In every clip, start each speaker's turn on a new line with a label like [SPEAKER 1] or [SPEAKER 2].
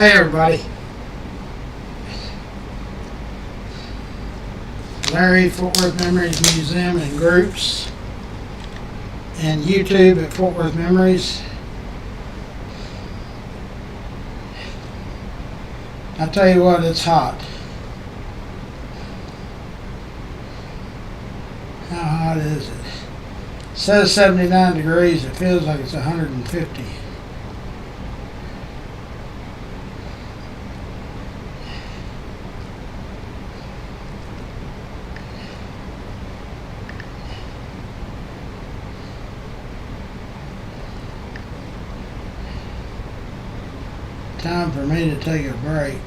[SPEAKER 1] Hey everybody, Larry, Fort Worth Memories Museum and Groups, and YouTube at Fort Worth Memories. I tell you what, it's hot. How hot is it? It says 79 degrees, it feels like it's 150. Time for me to take a break.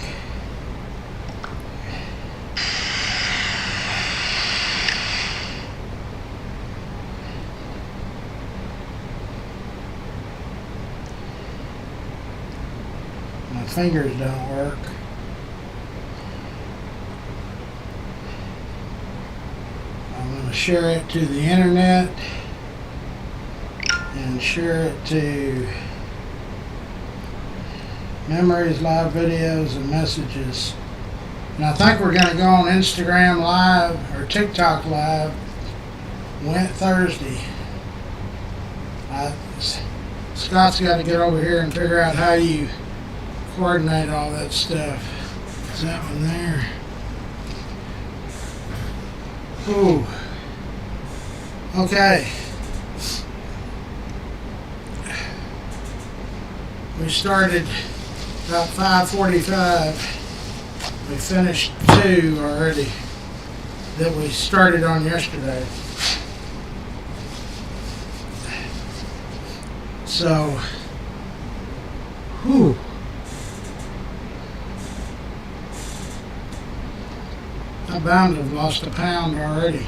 [SPEAKER 1] My fingers don't work. I'm going to share it to the internet and share it to memories, live videos, and messages. And I think we're going to go on Instagram Live or TikTok Live Thursday. Scott's got to get over here and figure out how you coordinate all that stuff. Is that one there? Ooh. Okay. We started about 5:45. We finished 2 already that we started on yesterday. So, whew. I'm bound to have lost a pound already.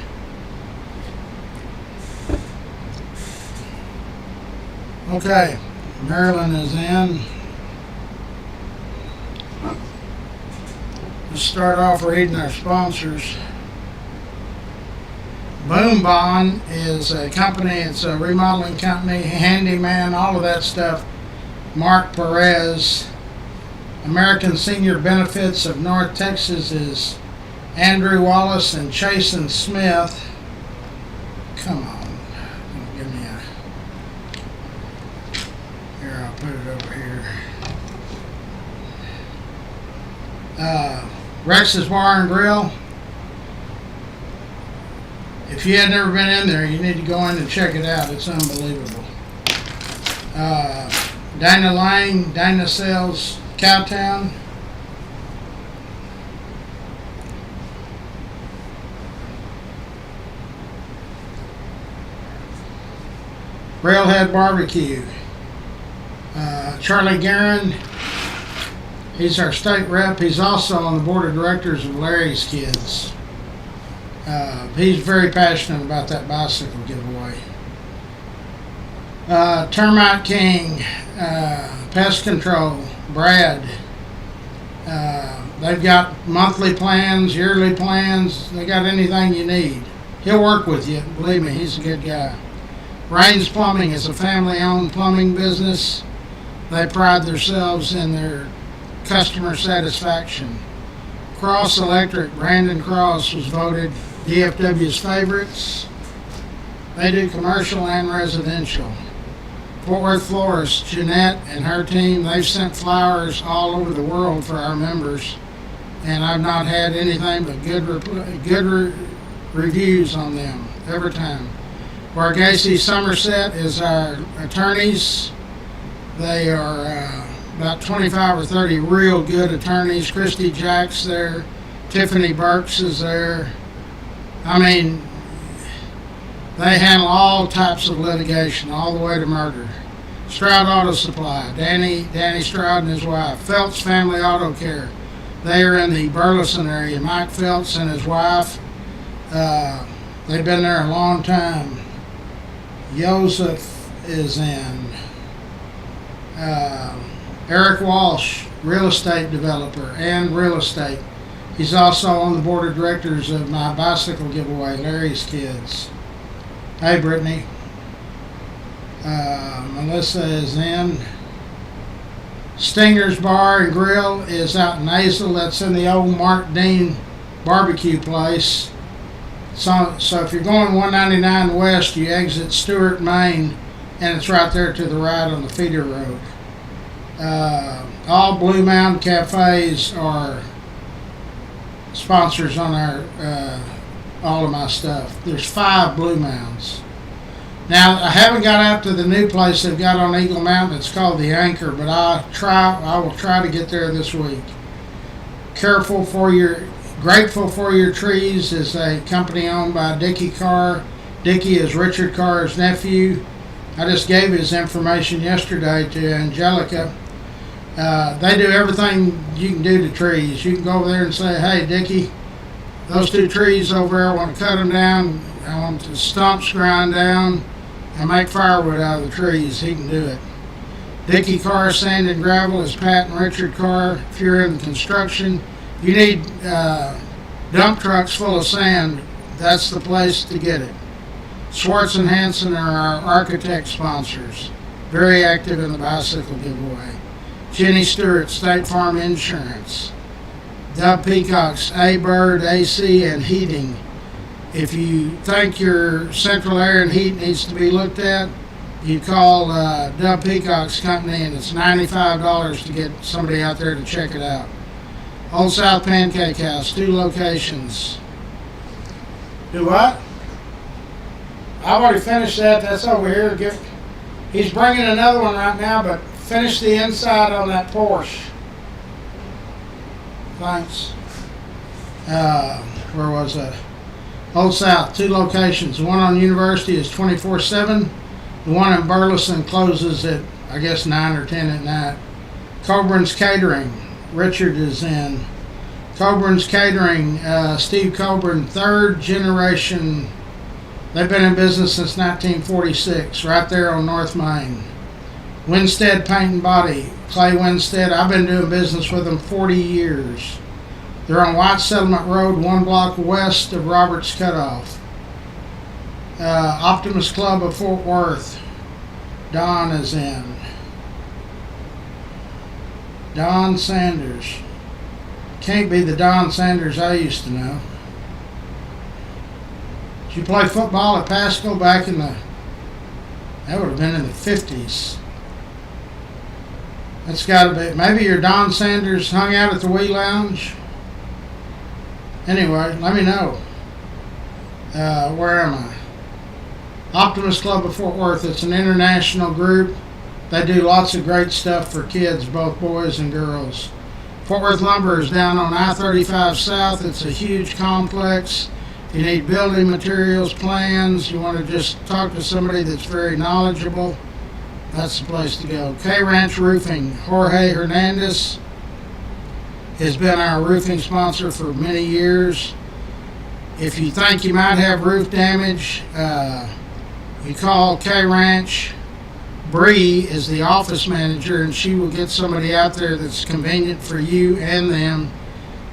[SPEAKER 1] Okay, Marilyn is in. Let's start off reading our sponsors. Boom Bond is a company, it's a remodeling company, handyman, all of that stuff. Mark Perez. American Senior Benefits of North Texas is Andrew Wallace and Chasen Smith. Come on. Don't give me a... Here, I'll put it over here. Rex's Bar and Grill. If you had never been in there, you need to go in and check it out. It's unbelievable. Dana Lang, Dana Sells Cowtown. Railhead Barbecue. Charlie Guerin, he's our state rep. He's also on the board of directors of Larry's Kids. He's very passionate about that bicycle giveaway. Termite King, Pest Control, Brad. They've got monthly plans, yearly plans. They got anything you need. He'll work with you. Believe me, he's a good guy. Raines Plumbing is a family-owned plumbing business. They pride themselves in their customer satisfaction. Cross Electric, Brandon Cross was voted DFW's favorites. They do commercial and residential. Fort Worth Florist, Jeanette and her team, they've sent flowers all over the world for our members, and I've not had anything but good reviews on them every time. Varghese Somerset is our attorneys. They are about 25 or 30 real good attorneys. Christy Jack's there. Tiffany Burks is there. I mean, they handle all types of litigation, all the way to murder. Stroud Auto Supply, Danny Stroud and his wife. Phelps Family Auto Care. They are in the Burleson area. Mike Phelps and his wife, they've been there a long time. Joseph is in. Eric Walsh, real estate developer and real estate. He's also on the board of directors of my bicycle giveaway, Larry's Kids. Hey, Brittany. Melissa is in. Stinger's Bar and Grill is out in Azle. That's in the old Mark Dean barbecue place. So if you're going 199 west, you exit Stewart, Maine, and it's right there to the right on the feeder road. All Blue Mountain Cafes are sponsors on our all of my stuff. There's 5 Blue Mountains. Now, I haven't got out to the new place they've got on Eagle Mountain. It's called the Anchor, but I will try to get there this week. Grateful for Your Trees is a company owned by Dickie Carr. Dickie is Richard Carr's nephew. I just gave his information yesterday to Angelica. They do everything you can do to trees. You can go over there and say, hey, Dickie, those 2 trees over there, I want to cut them down. I want the stumps grind down and make firewood out of the trees. He can do it. Dickie Carr Sand and Gravel is Pat and Richard Carr. If you're in construction, you need dump trucks full of sand, that's the place to get it. Schwartz and Hanson are our architect sponsors. Very active in the bicycle giveaway. Jenny Stewart, State Farm Insurance. Dub Peacocks, A-Bird, AC, and Heating. If you think your central air and heat needs to be looked at, you call Dub Peacock's company, and it's $95 to get somebody out there to check it out. Old South Pancake House, 2 locations. Do what? I've already finished that. That's over here. He's bringing another one right now, but finish the inside on that Porsche. Thanks. Where was that? Old South, 2 locations. The one on University is 24/7. The one in Burleson closes at, I guess, 9 or 10 at night. Coburn's Catering. Richard is in. Coburn's Catering, Steve Coburn, 3rd generation. They've been in business since 1946, right there on North Main. Winstead Paint and Body, Clay Winstead. I've been doing business with them 40 years. They're on White Settlement Road, 1 block west of Roberts Cutoff. Optimus Club of Fort Worth. Don is in. Don Sanders. Can't be the Don Sanders I used to know. Did you play football at Pasco back in that would have been in the 50s. That's got to be, maybe your Don Sanders hung out at the Wee Lounge. Anyway, let me know. Where am I? Optimus Club of Fort Worth. It's an international group. They do lots of great stuff for kids, both boys and girls. Fort Worth Lumber is down on I-35 South. It's a huge complex. If you need building materials, plans, you want to just talk to somebody that's very knowledgeable, that's the place to go. K-Ranch Roofing. Jorge Hernandez has been our roofing sponsor for many years. If you think you might have roof damage, you call K-Ranch. Bree is the office manager, and she will get somebody out there that's convenient for you and them,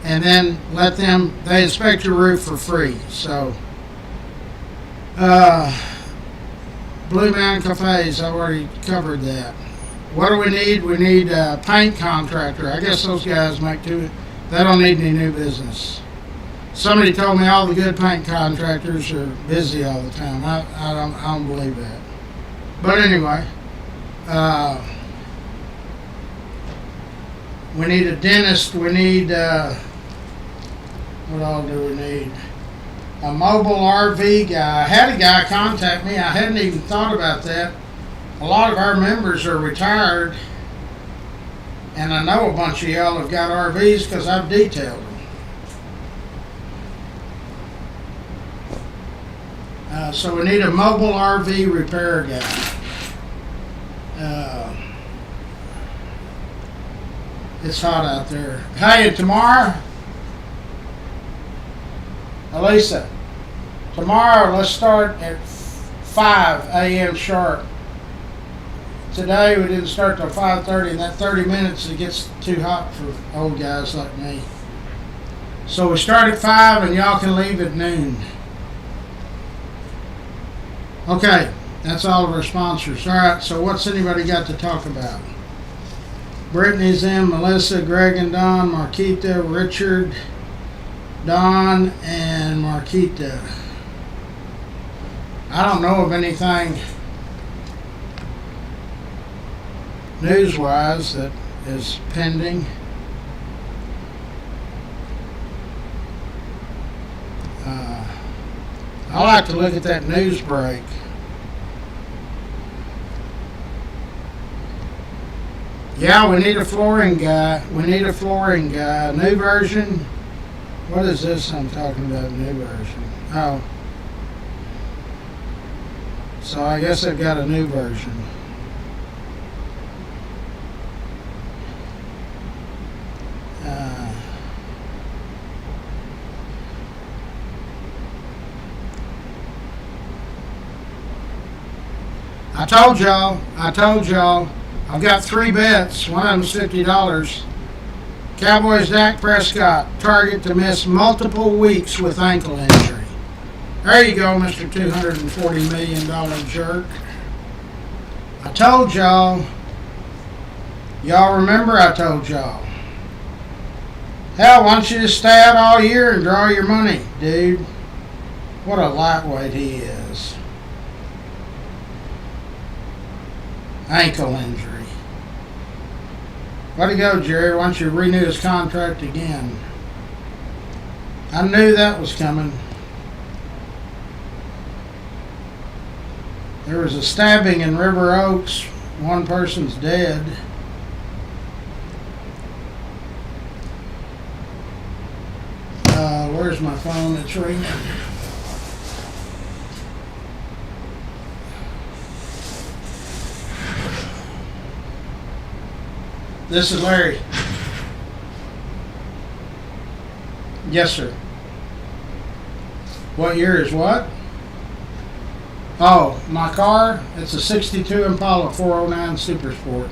[SPEAKER 1] and then let them, they inspect your roof for free. So, Blue Mountain Cafes, I already covered that. What do we need? We need a paint contractor. I guess those guys make too, they don't need any new business. Somebody told me all the good paint contractors are busy all the time. I don't believe that. But anyway, we need a dentist. We need, what all do we need? A mobile RV guy. I had a guy contact me. I hadn't even thought about that. A lot of our members are retired, and I know a bunch of y'all have got RVs because I've detailed them. So we need a mobile RV repair guy. It's hot out there. Hey, tomorrow, Elisa, tomorrow let's start at 5 a.m. sharp. Today we didn't start till 5:30, and that 30 minutes it gets too hot for old guys like me. So we start at 5 and y'all can leave at noon. Okay, that's all of our sponsors. All right, so what's anybody got to talk about? Brittany's in, Melissa, Greg and Don, Marquita, Richard, Don, and Marquita. I don't know of anything news-wise that is pending. I like to look at that news break. Yeah, we need a flooring guy. We need a flooring guy. New version. What is this I'm talking about? New version. Oh. So I guess they've got a new version. I told y'all, I've got 3 bets. One of them's $50. Cowboys Dak Prescott, target to miss multiple weeks with ankle injury. There you go, Mr. $240 million jerk. I told y'all. Y'all remember I told y'all. Hell, why don't you just stay out all year and draw your money, dude? What a lightweight he is. Ankle injury. Way to go, Jerry. Why don't you renew his contract again? I knew that was coming. There was a stabbing in River Oaks. One person's dead. Where's my phone? It's ringing. This is Larry. Yes, sir. What year is what? Oh, my car, it's a 62 Impala 409 Super Sport.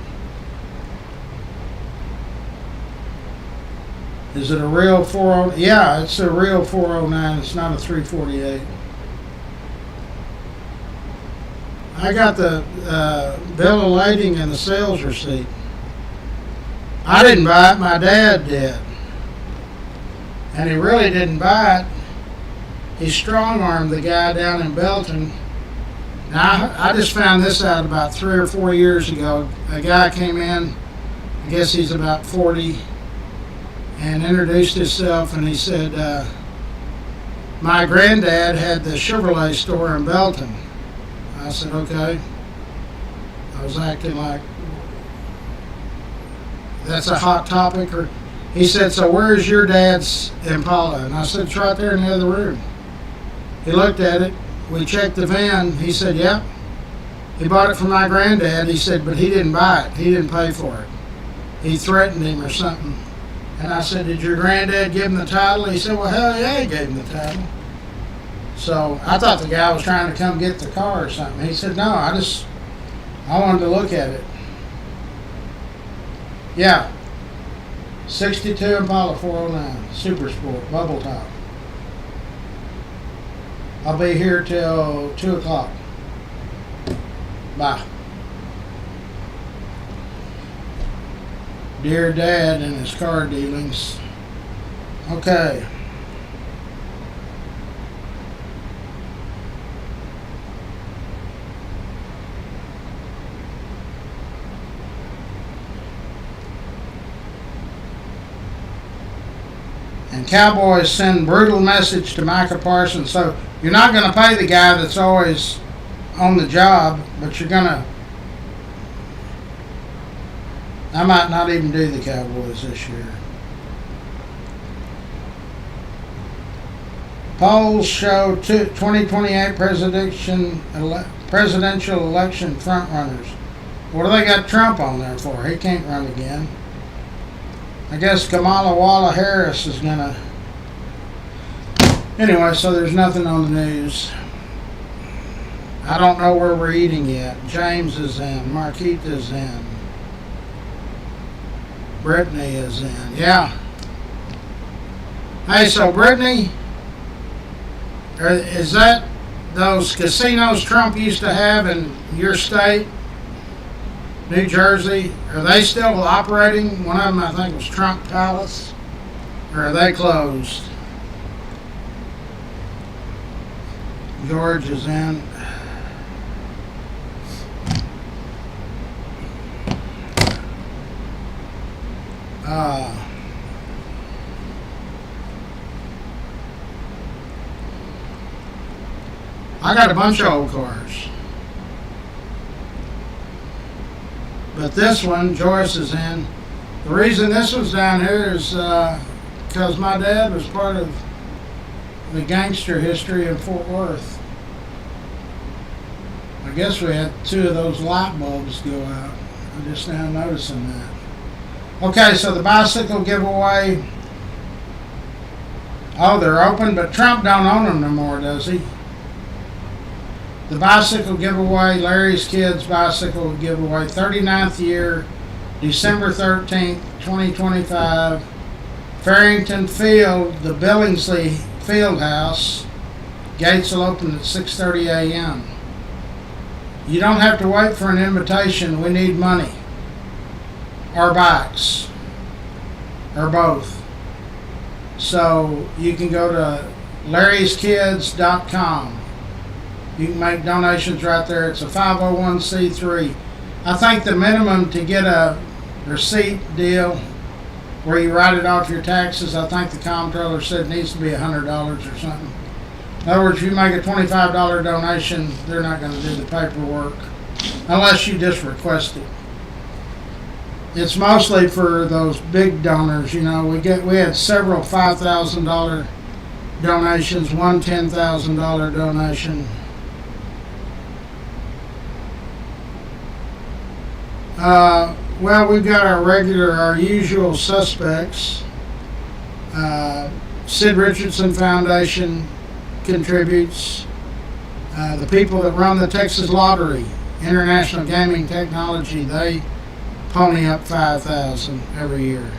[SPEAKER 1] Is it a real 409? Yeah, it's a real 409. It's not a 348. I got the bill of lading and the sales receipt. I didn't buy it, my dad did. And he really didn't buy it. He strong-armed the guy down in Belton. Now, I just found this out about 3 or 4 years ago. A guy came in, I guess he's about 40, and introduced himself, and he said, my granddad had the Chevrolet store in Belton. I said, okay. I was acting like, that's a hot topic. Or he said, so where's your dad's Impala? And I said, it's right there in the other room. He looked at it. We checked the VIN. He said, yep. He bought it from my granddad. He said, but he didn't buy it. He didn't pay for it. He threatened him or something. And I said, did your granddad give him the title? He said, well, hell yeah, he gave him the title. So I thought the guy was trying to come get the car or something. He said, no, I wanted to look at it. Yeah. 62 Impala 409, Super Sport, bubble top. I'll be here till 2 o'clock. Bye. Dear Dad and his car dealings. Okay. And Cowboys send brutal message to Micah Parsons. So you're not going to pay the guy that's always on the job, but you're going to... I might not even do the Cowboys this year. Polls show 2028 presidential election frontrunners. What do they got Trump on there for? He can't run again. I guess Kamala Harris is going to... Anyway, so there's nothing on the news. I don't know where we're eating yet. James is in. Marquita's in. Brittany is in. Yeah. Hey, so Brittany, is that those casinos Trump used to have in your state? New Jersey. Are they still operating? One of them, I think, was Trump Palace. Or are they closed? George is in. I got a bunch of old cars. But this one, Joyce is in. The reason this one's down here is because my dad was part of the gangster history in Fort Worth. I guess we had 2 of those light bulbs go out. I'm just now noticing that. Okay, so the bicycle giveaway. Oh, they're open, but Trump don't own them no more, does he? The bicycle giveaway, Larry's Kids bicycle giveaway, 39th year, December 13th, 2025. Farrington Field, the Billingsley Fieldhouse. Gates will open at 6:30 a.m. You don't have to wait for an invitation. We need money. Or bikes. Or both. So you can go to larryskids.com. You can make donations right there. It's a 501c3. I think the minimum to get a receipt deal where you write it off your taxes, I think the comptroller said needs to be $100 or something. In other words, if you make a $25 donation, they're not going to do the paperwork unless you just request it. It's mostly for those big donors. You know, we had several $5,000 donations, one $10,000 donation. Well, we've got our usual suspects. Sid Richardson Foundation contributes. The people that run the Texas Lottery, International Gaming Technology, they pony up $5,000 every year.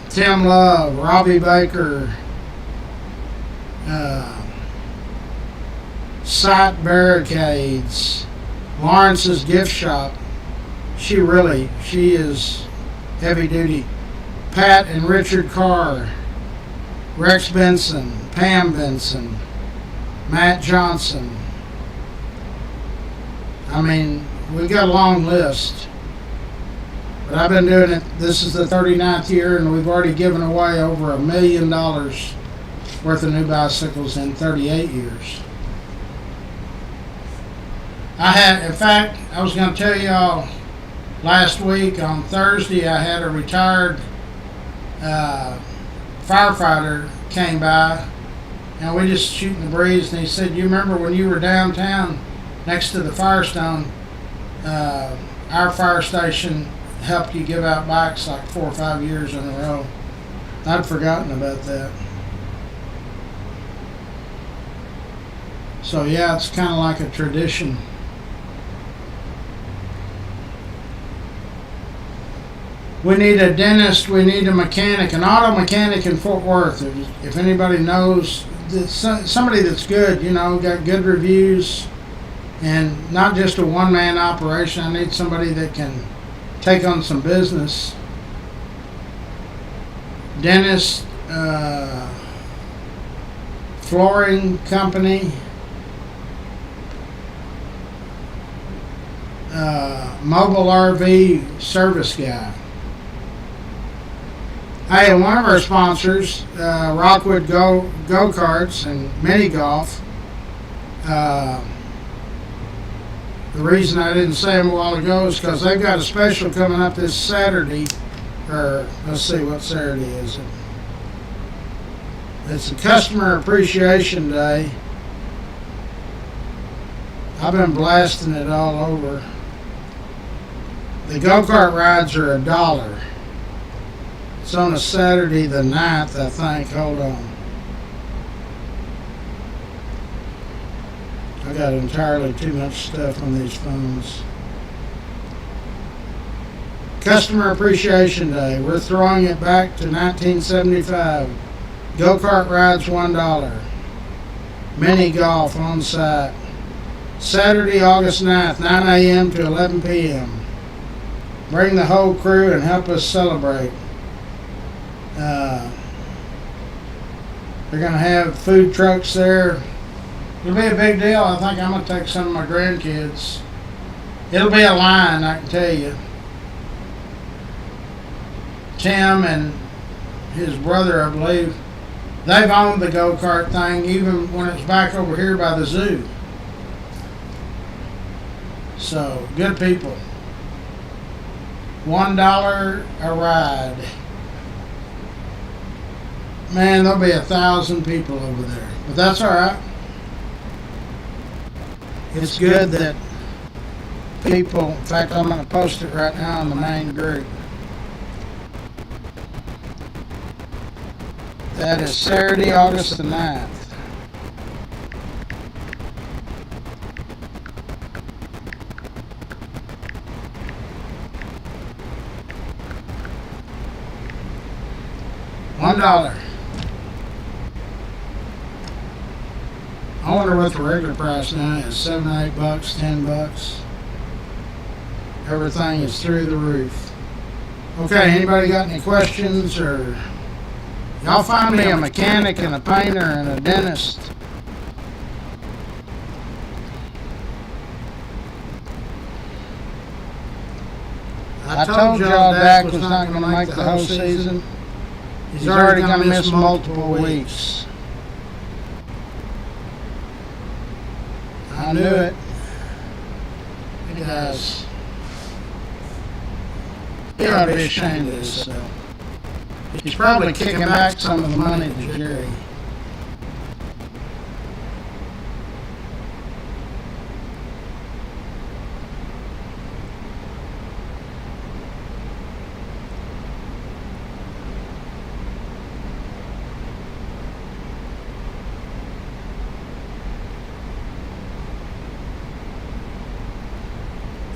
[SPEAKER 1] Tim Love, Robbie Baker, Sight Barricades, Lawrence's Gift Shop. She is heavy duty. Pat and Richard Carr, Rex Benson, Pam Benson, Matt Johnson. I mean, we've got a long list. But I've been doing it, this is the 39th year, and we've already given away over $1 million worth of new bicycles in 38 years. In fact, I was going to tell y'all last week on Thursday, I had a retired firefighter came by, and we just shooting the breeze, and he said, "You remember when you were downtown next to the Firestone, our fire station helped you give out bikes like 4 or 5 years in a row." I'd forgotten about that. So yeah, it's kind of like a tradition. We need a dentist, we need a mechanic, an auto mechanic in Fort Worth. If anybody knows, somebody that's good, you know, got good reviews, and not just a one-man operation. I need somebody that can take on some business. Dentist, flooring company, mobile RV service guy. Hey, one of our sponsors, Rockwood Go-Karts and Mini Golf. The reason I didn't say them a while ago is because they've got a special coming up this Saturday, or let's see, what Saturday is it? It's a Customer Appreciation Day. I've been blasting it all over. The go-kart rides are $1. It's on a Saturday the 9th, I think. Hold on. I got entirely too much stuff on these phones. Customer Appreciation Day. We're throwing it back to 1975. Go-kart rides $1. Mini golf on site. Saturday, August 9th, 9 a.m. to 11 p.m. Bring the whole crew and help us celebrate. They're going to have food trucks there. It'll be a big deal. I think I'm going to take some of my grandkids. It'll be a line, I can tell you. Tim and his brother, I believe, they've owned the go-kart thing even when it's back over here by the zoo. So, good people. $1 a ride. Man, there'll be 1,000 people over there. But that's all right. It's good that people, in fact, I'm going to post it right now in the main group. That is Saturday, August the 9th. $1. I wonder what the regular price now is. $7, $8, $10. Everything is through the roof. Okay, anybody got any questions? Or y'all find me a mechanic and a painter and a dentist. I told y'all Dak was not going to make the whole season. He's already going to miss multiple weeks. I knew it. He does. He ought to be ashamed of himself. He's probably kicking back some of the money to Jerry.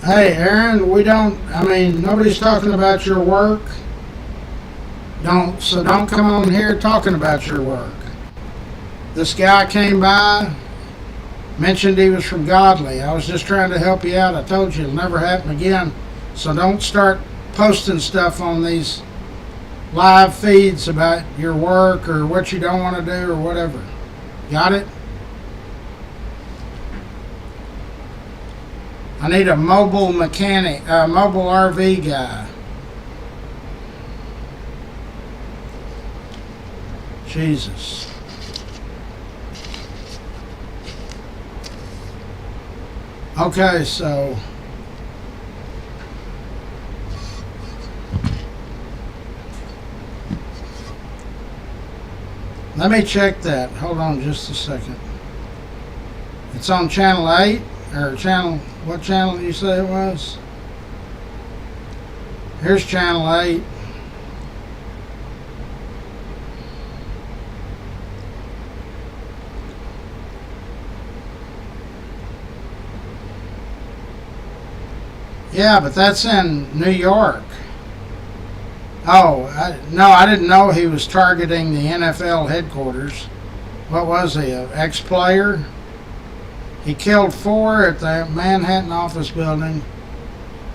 [SPEAKER 1] Hey, Aaron, nobody's talking about your work. So don't come on here talking about your work. This guy came by, mentioned he was from Godly. I was just trying to help you out. I told you it'll never happen again. So don't start posting stuff on these live feeds about your work or what you don't want to do or whatever. Got it? I need a mobile mechanic, mobile RV guy. Jesus. Okay, so let me check that. Hold on just a second. It's on channel 8 or channel, what channel did you say it was? Here's channel 8. Yeah, but that's in New York. Oh, I didn't know he was targeting the NFL headquarters. What was he, an ex-player? He killed 4 at the Manhattan office building,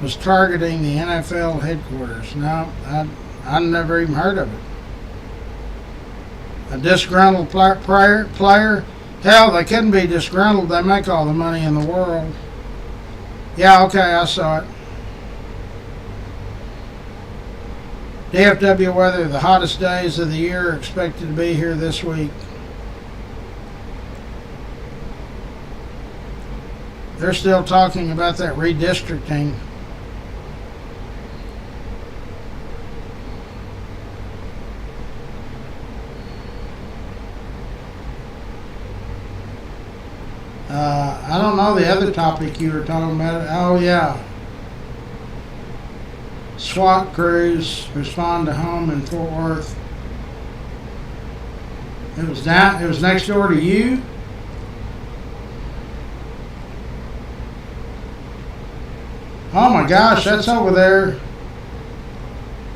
[SPEAKER 1] was targeting the NFL headquarters. No, I never even heard of it. A disgruntled player? Hell, they couldn't be disgruntled. They make all the money in the world. Yeah, okay, I saw it. DFW weather, the hottest days of the year are expected to be here this week. They're still talking about that redistricting. I don't know the other topic you were talking about. Oh, yeah. SWAT crews respond to home in Fort Worth. It was next door to you? Oh my gosh, that's over there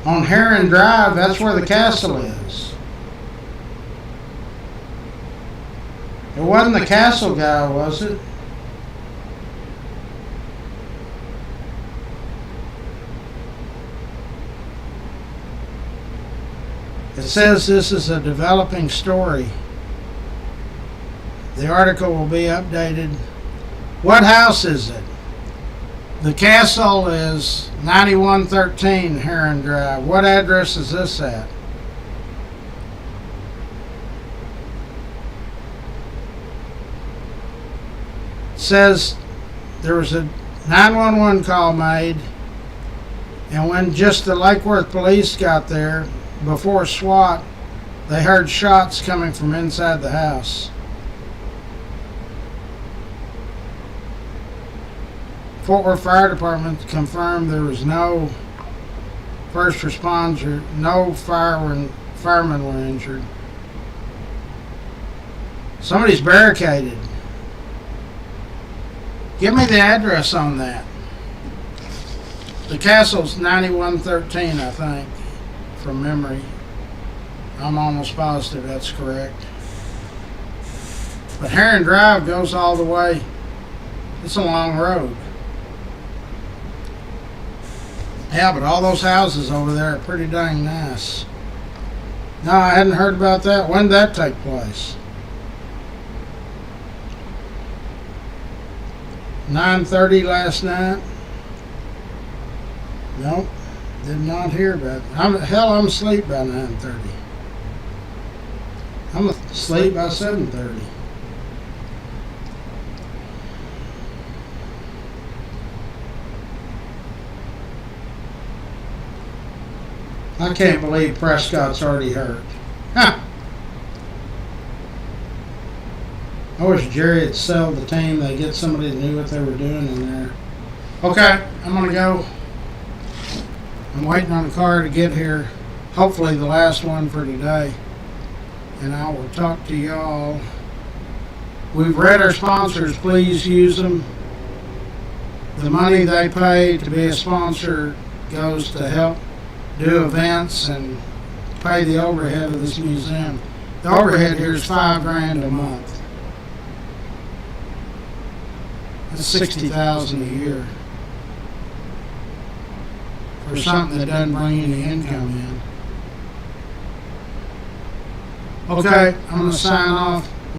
[SPEAKER 1] on Heron Drive. That's where the castle is. It wasn't the castle guy, was it? It says this is a developing story. The article will be updated. What house is it? The castle is 9113 Heron Drive. What address is this at? It says there was a 911 call made, and when just the Lake Worth police got there, before SWAT, they heard shots coming from inside the house. Fort Worth Fire Department confirmed there was no first responder, no firemen were injured. Somebody's barricaded. Give me the address on that. The castle's 9113, I think, from memory. I'm almost positive that's correct. But Heron Drive goes all the way. It's a long road. Yeah, but all those houses over there are pretty dang nice. No, I hadn't heard about that. When did that take place? 9:30 last night? Nope, did not hear about it. I'm asleep by 9:30. I'm asleep by 7:30. I can't believe Prescott's already hurt. Huh. I wish Jerry had sold the team. They get somebody that knew what they were doing in there. Okay, I'm going to go. I'm waiting on the car to get here. Hopefully the last one for today. And I will talk to y'all. We've read our sponsors. Please use them. The money they pay to be a sponsor goes to help do events and pay the overhead of this museum. The overhead here is $5,000 a month. That's $60,000 a year for something that doesn't bring any income in. Okay, I'm going to sign off.